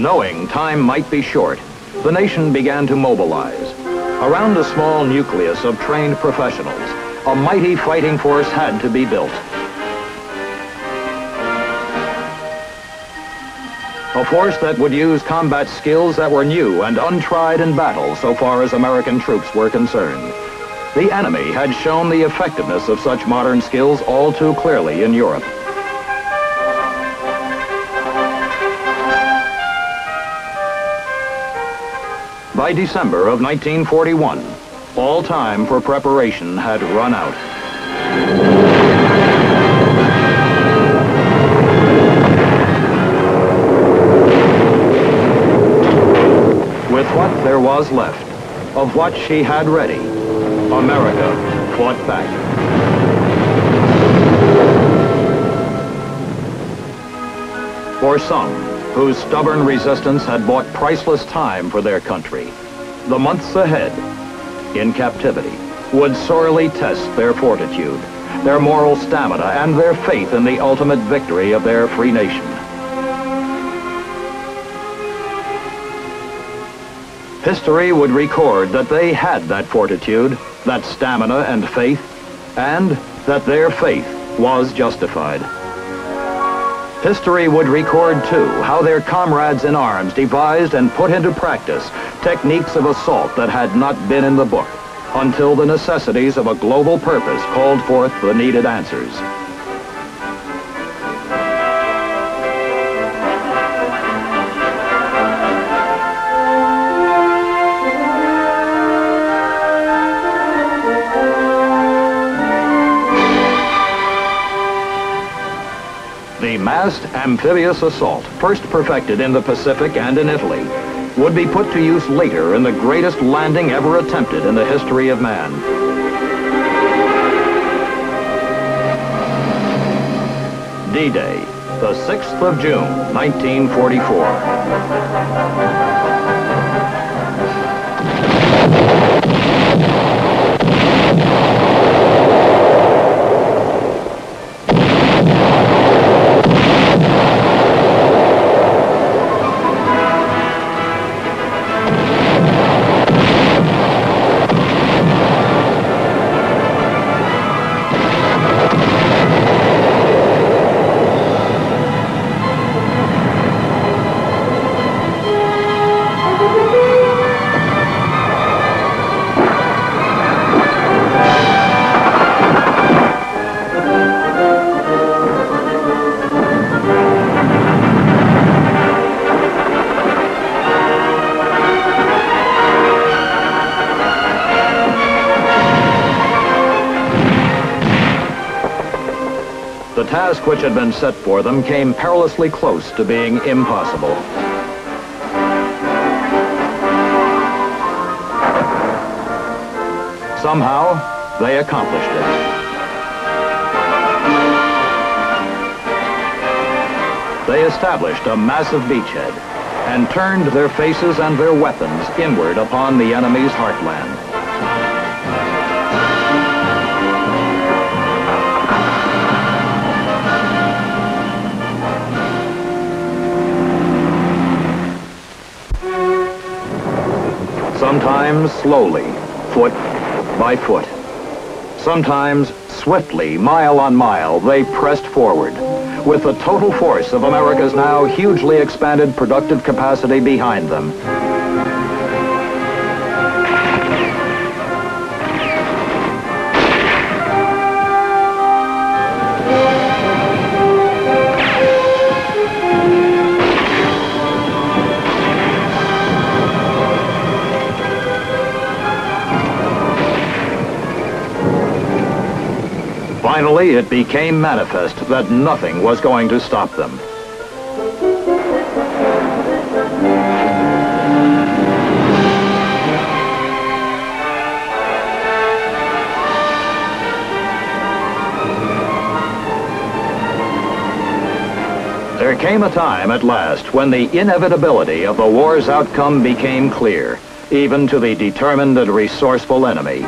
Knowing time might be short, the nation began to mobilize. Around a small nucleus of trained professionals, a mighty fighting force had to be built. A force that would use combat skills that were new and untried in battle so far as American troops were concerned. The enemy had shown the effectiveness of such modern skills all too clearly in Europe. By December of 1941, all time for preparation had run out. With what there was left, of what she had ready, America fought back. For some, whose stubborn resistance had bought priceless time for their country, the months ahead, in captivity, would sorely test their fortitude, their moral stamina, and their faith in the ultimate victory of their free nation. History would record that they had that fortitude, that stamina and faith, and that their faith was justified. History would record, too, how their comrades in arms devised and put into practice techniques of assault that had not been in the book, until the necessities of a global purpose called forth the needed answers. The massed amphibious assault, first perfected in the Pacific and in Italy, would be put to use later in the greatest landing ever attempted in the history of man. D-Day, the 6th of June, 1944. The task which had been set for them came perilously close to being impossible. Somehow, they accomplished it. They established a massive beachhead and turned their faces and their weapons inward upon the enemy's heartland. Sometimes slowly, foot by foot. Sometimes swiftly, mile on mile, they pressed forward, with the total force of America's now hugely expanded productive capacity behind them. Finally, it became manifest that nothing was going to stop them. There came a time at last when the inevitability of the war's outcome became clear, even to the determined and resourceful enemy.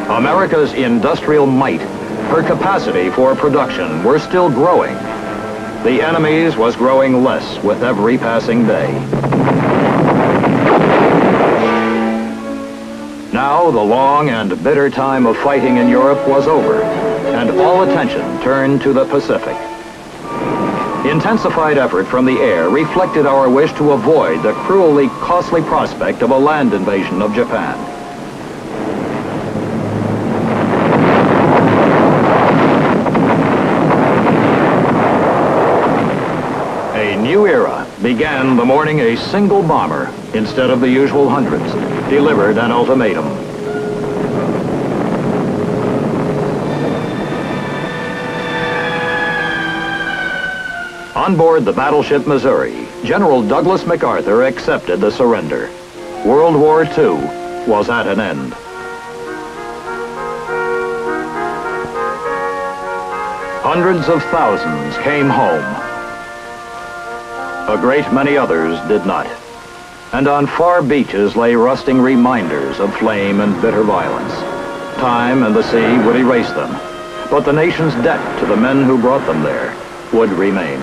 America's industrial might, her capacity for production, were still growing. The enemy's was growing less with every passing day. Now the long and bitter time of fighting in Europe was over, and all attention turned to the Pacific. Intensified effort from the air reflected our wish to avoid the cruelly costly prospect of a land invasion of Japan. A new era began the morning a single bomber, instead of the usual hundreds, delivered an ultimatum. On board the battleship Missouri, General Douglas MacArthur accepted the surrender. World War II was at an end. Hundreds of thousands came home. A great many others did not. And on far beaches lay rusting reminders of flame and bitter violence. Time and the sea would erase them, but the nation's debt to the men who brought them there would remain.